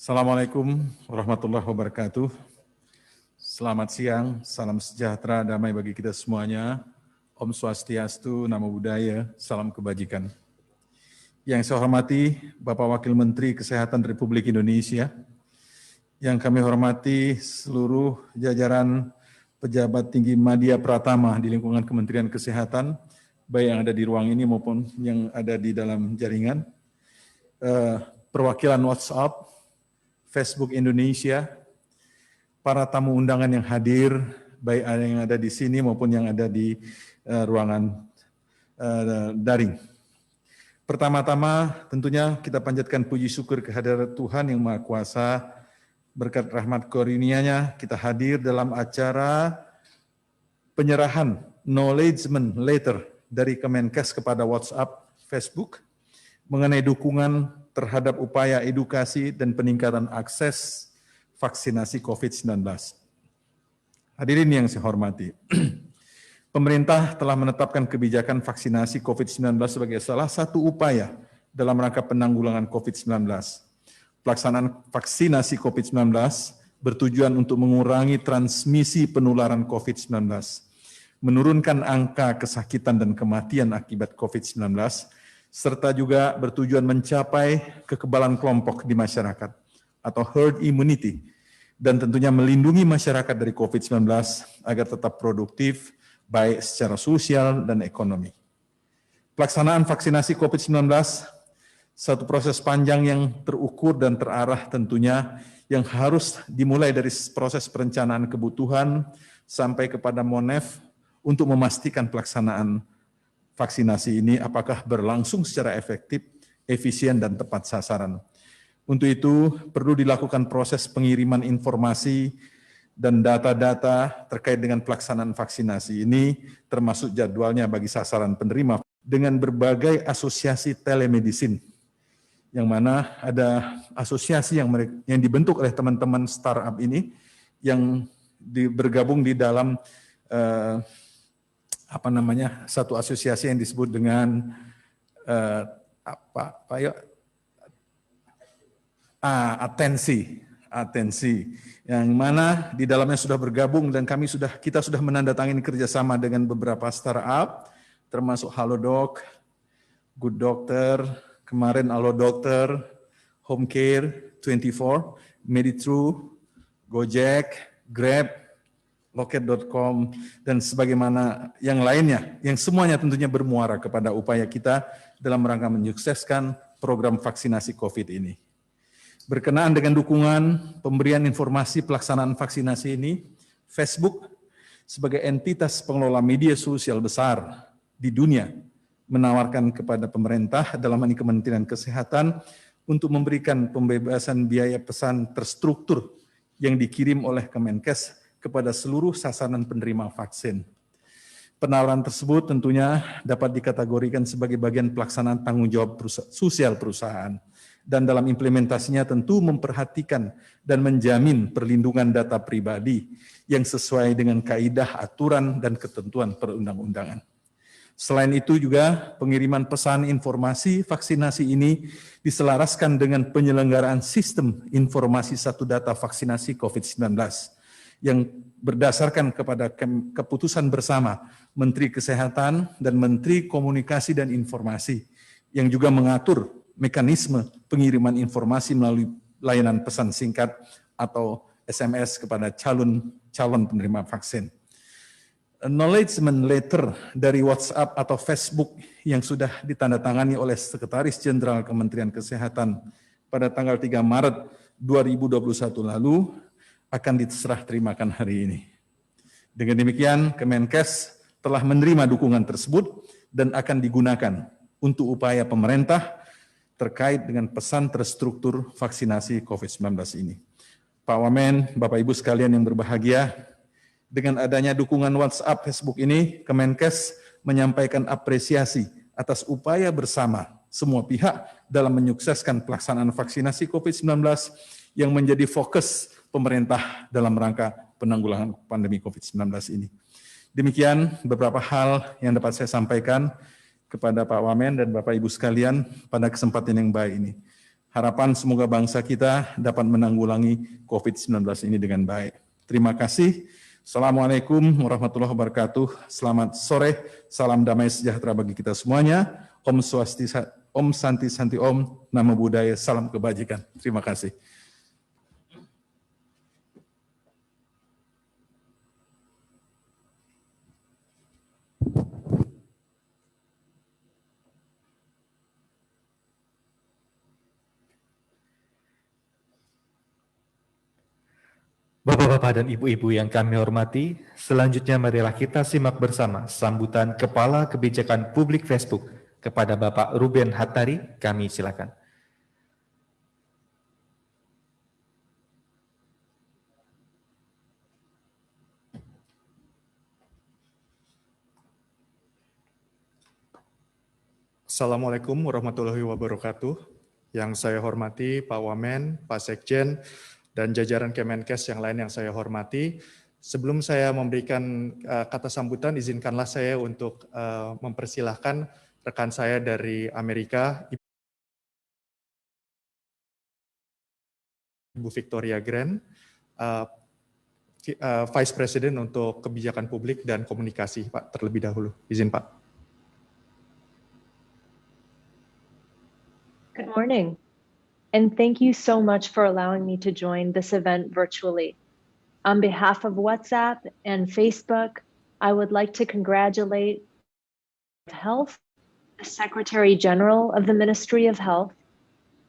Assalamualaikum warahmatullahi wabarakatuh. Selamat siang, salam sejahtera, damai bagi kita semuanya. Om Swastiastu, Namo Buddhaya, salam kebajikan. Yang saya hormati Bapak Wakil Menteri Kesehatan Republik Indonesia, yang kami hormati seluruh jajaran pejabat tinggi Madya Pratama di lingkungan Kementerian Kesehatan, baik yang ada di ruang ini maupun yang ada di dalam jaringan, perwakilan WhatsApp, Facebook Indonesia, para tamu undangan yang hadir, baik yang ada di sini maupun yang ada di ruangan daring. Pertama-tama tentunya kita panjatkan puji syukur kehadirat Tuhan yang Maha Kuasa, berkat rahmat karunia-Nya kita hadir dalam acara penyerahan acknowledgement letter dari Kemenkes kepada WhatsApp, Facebook, mengenai dukungan terhadap upaya edukasi dan peningkatan akses vaksinasi COVID-19. Hadirin yang saya hormati, pemerintah telah menetapkan kebijakan vaksinasi COVID-19 sebagai salah satu upaya dalam rangka penanggulangan COVID-19. Pelaksanaan vaksinasi COVID-19 bertujuan untuk mengurangi transmisi penularan COVID-19, menurunkan angka kesakitan dan kematian akibat COVID-19, serta juga bertujuan mencapai kekebalan kelompok di masyarakat atau herd immunity, dan tentunya melindungi masyarakat dari COVID-19 agar tetap produktif, baik secara sosial dan ekonomi. Pelaksanaan vaksinasi COVID-19, satu proses panjang yang terukur dan terarah tentunya, yang harus dimulai dari proses perencanaan kebutuhan sampai kepada MONEF untuk memastikan pelaksanaan vaksinasi ini apakah berlangsung secara efektif, efisien, dan tepat sasaran. Untuk itu, perlu dilakukan proses pengiriman informasi dan data-data terkait dengan pelaksanaan vaksinasi ini, termasuk jadwalnya bagi sasaran penerima, dengan berbagai asosiasi telemedicine, yang mana ada asosiasi yang dibentuk oleh teman-teman startup ini, yang bergabung di dalam satu asosiasi yang disebut dengan Atensi, yang mana di dalamnya sudah bergabung dan kita sudah menandatangani kerjasama dengan beberapa startup, termasuk Halodoc, Good Doctor, kemarin Allo Dokter, Home Care 24, Meditrue, Gojek, Grab, Loket.com, dan sebagaimana yang lainnya, yang semuanya tentunya bermuara kepada upaya kita dalam rangka menyukseskan program vaksinasi COVID ini. Berkenaan dengan dukungan pemberian informasi pelaksanaan vaksinasi ini, Facebook sebagai entitas pengelola media sosial besar di dunia menawarkan kepada pemerintah, dalam hal ini Kementerian Kesehatan, untuk memberikan pembebasan biaya pesan terstruktur yang dikirim oleh Kemenkes kepada seluruh sasaran penerima vaksin. Penawaran tersebut tentunya dapat dikategorikan sebagai bagian pelaksanaan tanggung jawab sosial perusahaan, dan dalam implementasinya tentu memperhatikan dan menjamin perlindungan data pribadi yang sesuai dengan kaidah, aturan, dan ketentuan perundang-undangan. Selain itu juga pengiriman pesan informasi vaksinasi ini diselaraskan dengan penyelenggaraan sistem informasi satu data vaksinasi COVID-19 yang berdasarkan kepada keputusan bersama Menteri Kesehatan dan Menteri Komunikasi dan Informasi, yang juga mengatur mekanisme pengiriman informasi melalui layanan pesan singkat atau SMS kepada calon penerima vaksin. Acknowledgement letter dari WhatsApp atau Facebook yang sudah ditandatangani oleh Sekretaris Jenderal Kementerian Kesehatan pada tanggal 3 Maret 2021 lalu akan diserah terimakan hari ini. Dengan demikian, Kemenkes telah menerima dukungan tersebut dan akan digunakan untuk upaya pemerintah terkait dengan pesan terstruktur vaksinasi COVID-19 ini. Pak Wamen, Bapak Ibu sekalian yang berbahagia, dengan adanya dukungan WhatsApp, Facebook ini, Kemenkes menyampaikan apresiasi atas upaya bersama semua pihak dalam menyukseskan pelaksanaan vaksinasi COVID-19 yang menjadi fokus pemerintah dalam rangka penanggulangan pandemi COVID-19 ini. Demikian beberapa hal yang dapat saya sampaikan kepada Pak Wamen dan Bapak Ibu sekalian pada kesempatan yang baik ini. Harapan semoga bangsa kita dapat menanggulangi COVID-19 ini dengan baik. Terima kasih. Assalamualaikum warahmatullahi wabarakatuh. Selamat sore, salam damai sejahtera bagi kita semuanya. Om Swastiastu, Om Santi Santi Om, Namo Buddhaya, salam kebajikan. Terima kasih. Bapak-bapak dan ibu-ibu yang kami hormati, selanjutnya marilah kita simak bersama sambutan Kepala Kebijakan Publik Facebook kepada Bapak Ruben Hattari. Kami silakan. Assalamualaikum warahmatullahi wabarakatuh. Yang saya hormati Pak Wamen, Pak Sekjen, dan jajaran Kemenkes yang lain yang saya hormati. Sebelum saya memberikan kata sambutan, izinkanlah saya untuk mempersilahkan rekan saya dari Amerika, Ibu Victoria Grant, Vice President untuk Kebijakan Publik dan Komunikasi, Pak, terlebih dahulu. Izin, Pak. Good morning, and thank you so much for allowing me to join this event virtually. On behalf of WhatsApp and Facebook, I would like to congratulate Health, the Secretary General of the Ministry of Health,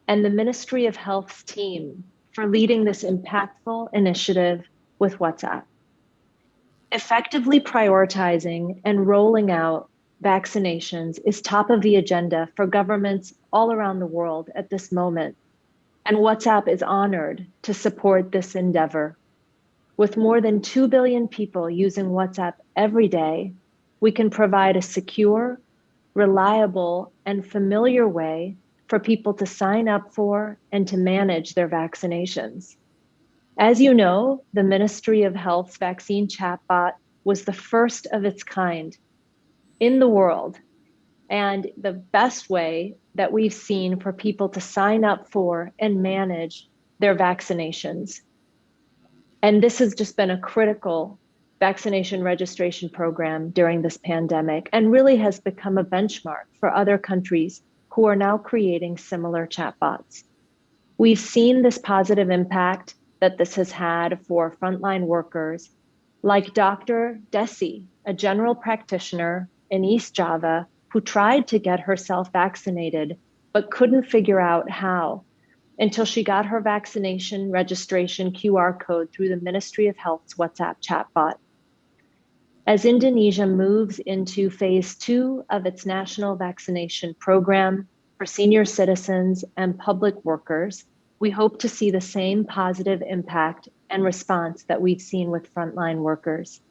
and the Ministry of Health's team for leading this impactful initiative with WhatsApp. Effectively prioritizing and rolling out vaccinations is top of the agenda for governments all around the world at this moment, and WhatsApp is honored to support this endeavor. With more than 2 billion people using WhatsApp every day, we can provide a secure, reliable, and familiar way for people to sign up for and to manage their vaccinations. As you know, the Ministry of Health's vaccine chatbot was the first of its kind in the world, and the best way that we've seen for people to sign up for and manage their vaccinations. And this has just been a critical vaccination registration program during this pandemic and really has become a benchmark for other countries who are now creating similar chatbots. We've seen this positive impact that this has had for frontline workers like Dr. Desi, a general practitioner in East Java who tried to get herself vaccinated but couldn't figure out how until she got her vaccination registration QR code through the Ministry of Health's WhatsApp chatbot. As Indonesia moves into phase 2 of its national vaccination program for senior citizens and public workers, we hope to see the same positive impact and response that we've seen with frontline workers.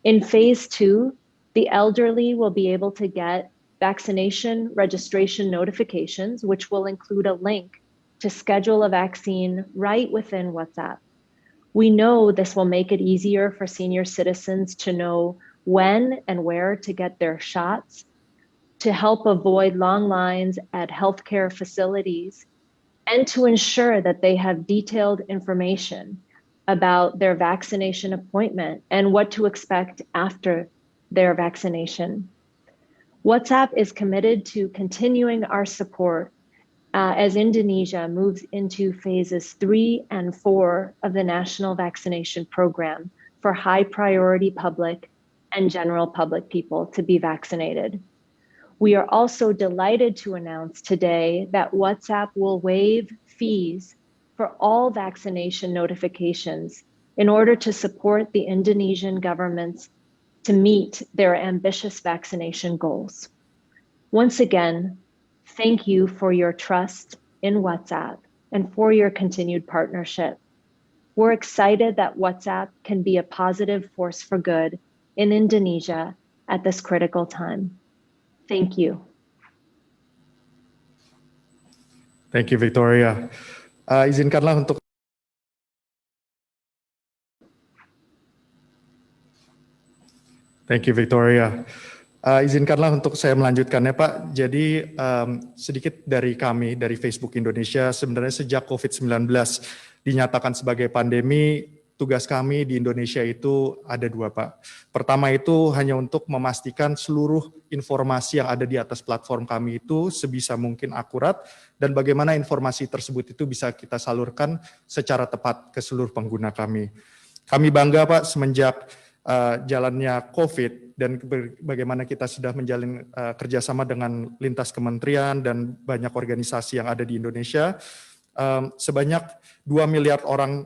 In phase 2, the elderly will be able to get vaccination registration notifications, which will include a link to schedule a vaccine right within WhatsApp. We know this will make it easier for senior citizens to know when and where to get their shots, to help avoid long lines at healthcare facilities, and to ensure that they have detailed information about their vaccination appointment and what to expect after their vaccination. WhatsApp is committed to continuing our support as Indonesia moves into phases 3 and 4 of the national vaccination program for high priority public and general public people to be vaccinated. We are also delighted to announce today that WhatsApp will waive fees for all vaccination notifications in order to support the Indonesian government's to meet their ambitious vaccination goals. Once again, thank you for your trust in WhatsApp and for your continued partnership. We're excited that WhatsApp can be a positive force for good in Indonesia at this critical time. Thank you. Thank you, Victoria. Izinkanlah untuk Thank you, Victoria. Izinkanlah untuk saya melanjutkannya Pak. Jadi sedikit dari kami, dari Facebook Indonesia, sebenarnya sejak COVID-19 dinyatakan sebagai pandemi, tugas kami di Indonesia itu ada dua Pak. Pertama itu hanya untuk memastikan seluruh informasi yang ada di atas platform kami itu sebisa mungkin akurat, dan bagaimana informasi tersebut itu bisa kita salurkan secara tepat ke seluruh pengguna kami. Kami bangga Pak semenjak jalannya COVID dan bagaimana kita sudah menjalin kerjasama dengan lintas kementerian dan banyak organisasi yang ada di Indonesia, sebanyak 2 miliar orang,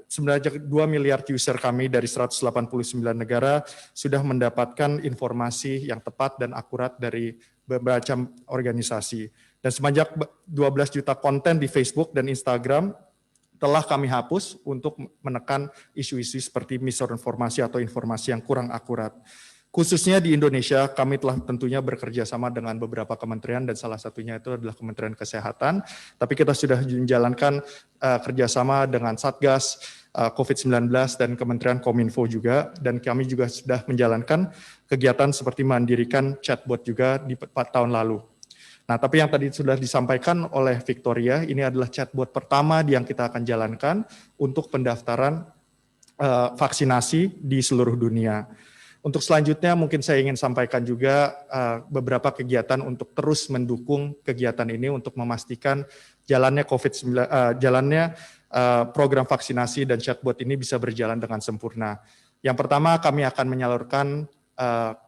sebenarnya 2 miliar user kami dari 189 negara sudah mendapatkan informasi yang tepat dan akurat dari berbagai organisasi. Dan sebanyak 12 juta konten di Facebook dan Instagram telah kami hapus untuk menekan isu-isu seperti misinformasi atau informasi yang kurang akurat. Khususnya di Indonesia, kami telah tentunya bekerja sama dengan beberapa kementerian dan salah satunya itu adalah Kementerian Kesehatan. Tapi kita sudah menjalankan kerjasama dengan Satgas COVID-19 dan Kementerian Kominfo juga, dan kami juga sudah menjalankan kegiatan seperti mendirikan chatbot juga di 4 tahun lalu. Nah, tapi yang tadi sudah disampaikan oleh Victoria, ini adalah chatbot pertama yang kita akan jalankan untuk pendaftaran vaksinasi di seluruh dunia. Untuk selanjutnya mungkin saya ingin sampaikan juga beberapa kegiatan untuk terus mendukung kegiatan ini untuk memastikan jalannya program vaksinasi dan chatbot ini bisa berjalan dengan sempurna. Yang pertama, kami akan menyalurkan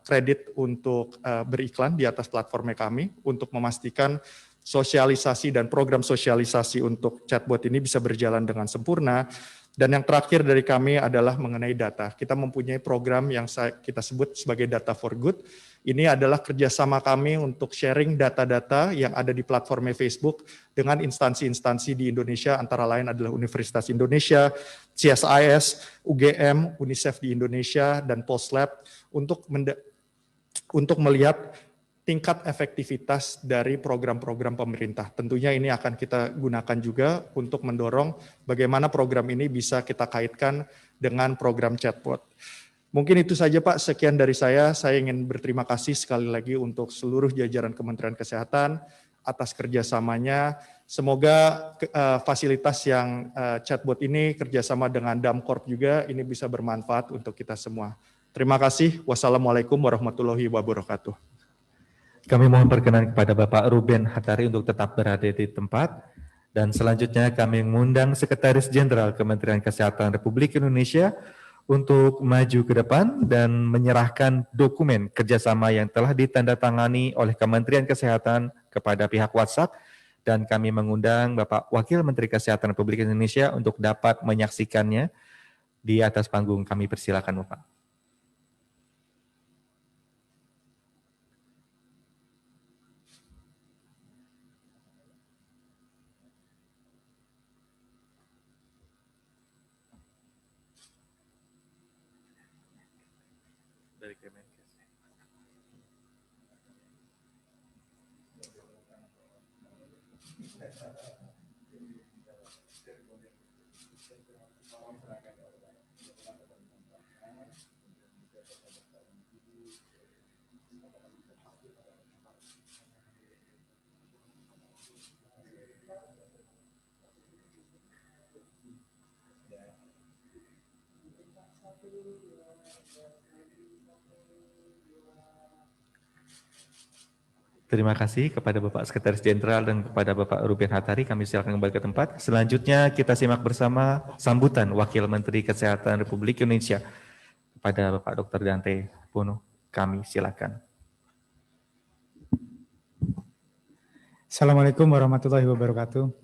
kredit untuk beriklan di atas platformnya kami untuk memastikan sosialisasi dan program sosialisasi untuk chatbot ini bisa berjalan dengan sempurna. Dan yang terakhir dari kami adalah mengenai data. Kita mempunyai program yang kita sebut sebagai Data for Good. Ini adalah kerjasama kami untuk sharing data-data yang ada di platformnya Facebook dengan instansi-instansi di Indonesia, antara lain adalah Universitas Indonesia, CSIS, UGM, UNICEF di Indonesia, dan PostLab untuk melihat tingkat efektivitas dari program-program pemerintah. Tentunya ini akan kita gunakan juga untuk mendorong bagaimana program ini bisa kita kaitkan dengan program chatbot. Mungkin itu saja Pak, sekian dari saya. Saya ingin berterima kasih sekali lagi untuk seluruh jajaran Kementerian Kesehatan atas kerjasamanya. Semoga fasilitas yang chatbot ini kerjasama dengan Damcorp juga ini bisa bermanfaat untuk kita semua. Terima kasih. Wassalamualaikum warahmatullahi wabarakatuh. Kami mohon perkenan kepada Bapak Ruben Hattari untuk tetap berada di tempat. Dan selanjutnya kami mengundang Sekretaris Jenderal Kementerian Kesehatan Republik Indonesia untuk maju ke depan dan menyerahkan dokumen kerjasama yang telah ditandatangani oleh Kementerian Kesehatan kepada pihak WhatsApp. Dan kami mengundang Bapak Wakil Menteri Kesehatan Republik Indonesia untuk dapat menyaksikannya di atas panggung. Kami persilakan Bapak. Dari Kemenkes. Terima kasih kepada Bapak Sekretaris Jenderal dan kepada Bapak Ruben Hattari. Kami silakan kembali ke tempat. Selanjutnya kita simak bersama sambutan Wakil Menteri Kesehatan Republik Indonesia kepada Bapak Dr. Dante Bono. Kami silakan. Assalamualaikum warahmatullahi wabarakatuh.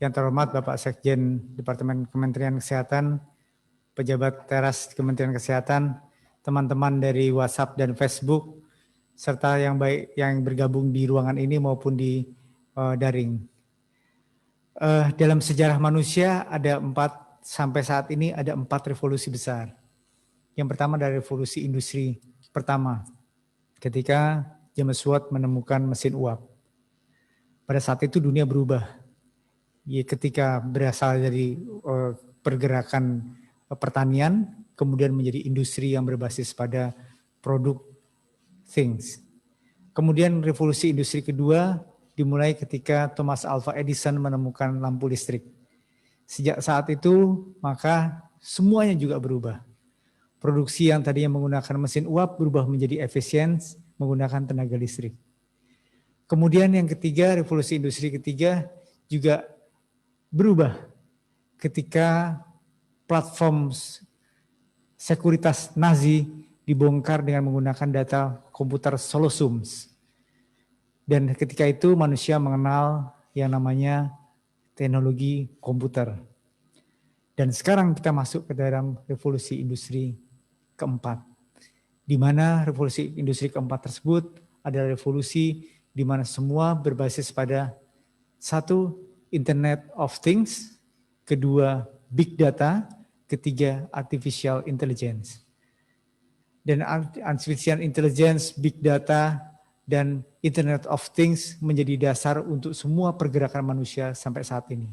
Yang terhormat Bapak Sekjen Departemen Kementerian Kesehatan, pejabat teras Kementerian Kesehatan, teman-teman dari WhatsApp dan Facebook, serta yang baik yang bergabung di ruangan ini maupun di daring. Dalam sejarah manusia sampai saat ini ada 4 revolusi besar. Yang pertama dari revolusi industri pertama, ketika James Watt menemukan mesin uap. Pada saat itu dunia berubah. Ketika berasal dari pergerakan pertanian, kemudian menjadi industri yang berbasis pada produk Things. Kemudian revolusi industri kedua dimulai ketika Thomas Alva Edison menemukan lampu listrik. Sejak saat itu maka semuanya juga berubah. Produksi yang tadinya menggunakan mesin uap berubah menjadi efisien menggunakan tenaga listrik. Kemudian yang ketiga, revolusi industri ketiga juga berubah ketika platform sekuritas Nazi dibongkar dengan menggunakan data komputer Solosums. Dan ketika itu manusia mengenal yang namanya teknologi komputer. Dan sekarang kita masuk ke dalam revolusi industri keempat. Di mana revolusi industri keempat tersebut adalah revolusi di mana semua berbasis pada satu, Internet of Things, kedua, Big Data, ketiga, Artificial Intelligence. Dan Artificial Intelligence, Big Data, dan Internet of Things menjadi dasar untuk semua pergerakan manusia sampai saat ini.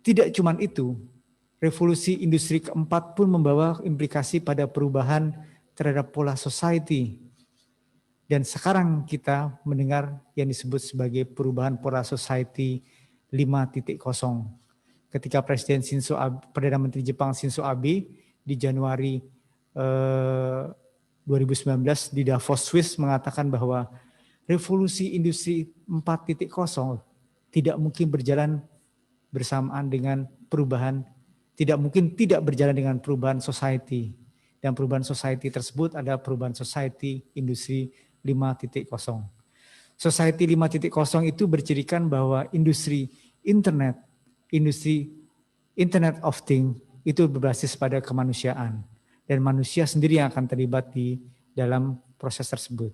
Tidak cuma itu, revolusi industri keempat pun membawa implikasi pada perubahan terhadap pola society. Dan sekarang kita mendengar yang disebut sebagai perubahan pola society 5.0. Ketika Perdana Menteri Jepang Shinzo Abe di Januari 2019 di Davos, Swiss mengatakan bahwa revolusi industri 4.0 tidak mungkin berjalan bersamaan dengan perubahan, tidak mungkin tidak berjalan dengan perubahan society. Dan perubahan society tersebut adalah perubahan society industri 5.0. Society 5.0 itu bercirikan bahwa industri Internet of Things itu berbasis pada kemanusiaan. Dan manusia sendiri yang akan terlibat di dalam proses tersebut.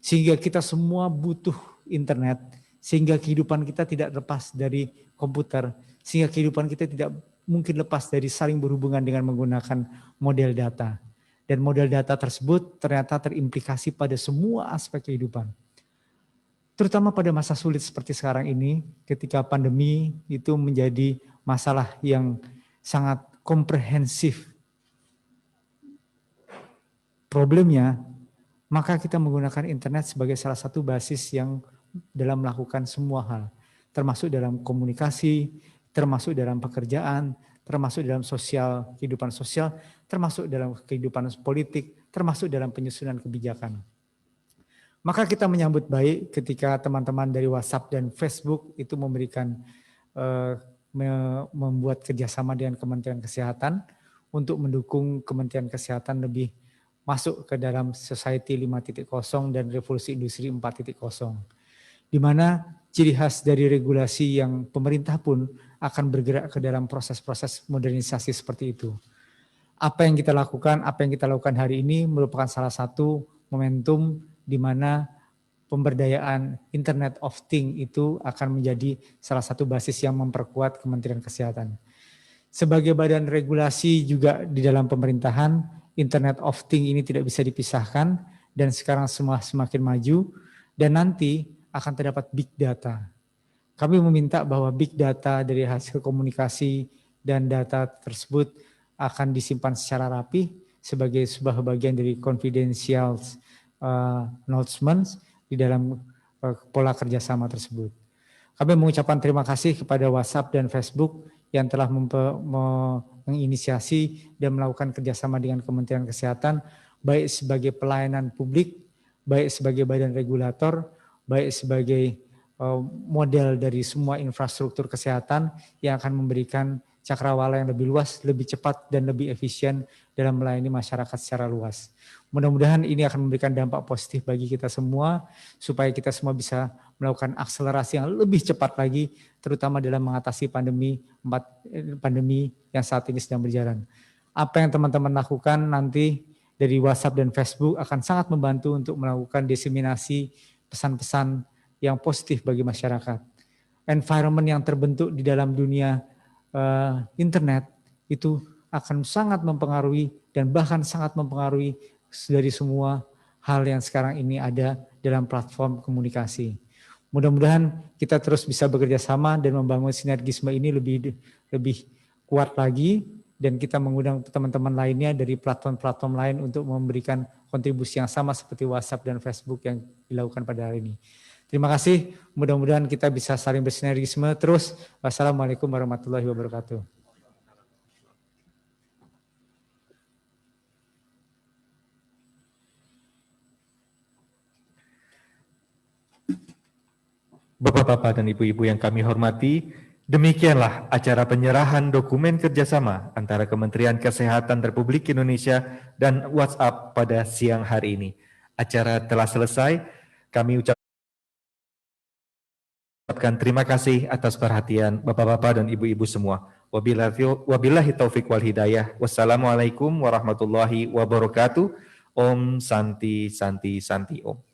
Sehingga kita semua butuh internet, sehingga kehidupan kita tidak lepas dari komputer, sehingga kehidupan kita tidak mungkin lepas dari saling berhubungan dengan menggunakan model data. Dan model data tersebut ternyata terimplikasi pada semua aspek kehidupan. Terutama pada masa sulit seperti sekarang ini, ketika pandemi itu menjadi masalah yang sangat komprehensif. Problemnya, maka kita menggunakan internet sebagai salah satu basis yang dalam melakukan semua hal. Termasuk dalam komunikasi, termasuk dalam pekerjaan, termasuk dalam kehidupan sosial, termasuk dalam kehidupan politik, termasuk dalam penyusunan kebijakan. Maka kita menyambut baik ketika teman-teman dari WhatsApp dan Facebook itu membuat kerjasama dengan Kementerian Kesehatan untuk mendukung Kementerian Kesehatan lebih masuk ke dalam Society 5.0 dan Revolusi Industri 4.0. Di mana ciri khas dari regulasi yang pemerintah pun akan bergerak ke dalam proses-proses modernisasi seperti itu. Apa yang kita lakukan hari ini merupakan salah satu momentum di mana pemberdayaan Internet of Things itu akan menjadi salah satu basis yang memperkuat Kementerian Kesehatan. Sebagai badan regulasi juga di dalam pemerintahan, Internet of Things ini tidak bisa dipisahkan dan sekarang semua semakin maju dan nanti akan terdapat big data. Kami meminta bahwa big data dari hasil komunikasi dan data tersebut akan disimpan secara rapi sebagai sebuah bagian dari confidential announcements di dalam pola kerjasama tersebut. Kami mengucapkan terima kasih kepada WhatsApp dan Facebook yang telah menginisiasi dan melakukan kerjasama dengan Kementerian Kesehatan, baik sebagai pelayanan publik, baik sebagai badan regulator, baik sebagai model dari semua infrastruktur kesehatan yang akan memberikan cakrawala yang lebih luas, lebih cepat, dan lebih efisien dalam melayani masyarakat secara luas. Mudah-mudahan ini akan memberikan dampak positif bagi kita semua, supaya kita semua bisa melakukan akselerasi yang lebih cepat lagi, terutama dalam mengatasi pandemi yang saat ini sedang berjalan. Apa yang teman-teman lakukan nanti dari WhatsApp dan Facebook akan sangat membantu untuk melakukan diseminasi pesan-pesan yang positif bagi masyarakat. Environment yang terbentuk di dalam dunia internet itu akan sangat mempengaruhi dan bahkan sangat mempengaruhi dari semua hal yang sekarang ini ada dalam platform komunikasi. Mudah-mudahan kita terus bisa bekerja sama dan membangun sinergisme ini lebih kuat lagi, dan kita mengundang teman-teman lainnya dari platform-platform lain untuk memberikan kontribusi yang sama seperti WhatsApp dan Facebook yang dilakukan pada hari ini. Terima kasih, mudah-mudahan kita bisa saling bersinergisme terus. Wassalamualaikum warahmatullahi wabarakatuh. Bapak-bapak dan ibu-ibu yang kami hormati, demikianlah acara penyerahan dokumen kerjasama antara Kementerian Kesehatan Republik Indonesia dan WhatsApp pada siang hari ini. Acara telah selesai, kami ucapkan terima kasih atas perhatian Bapak-bapak dan Ibu-ibu semua. Wabillahi taufiq wal hidayah. Wassalamualaikum warahmatullahi wabarakatuh. Om Santi Santi Santi Om.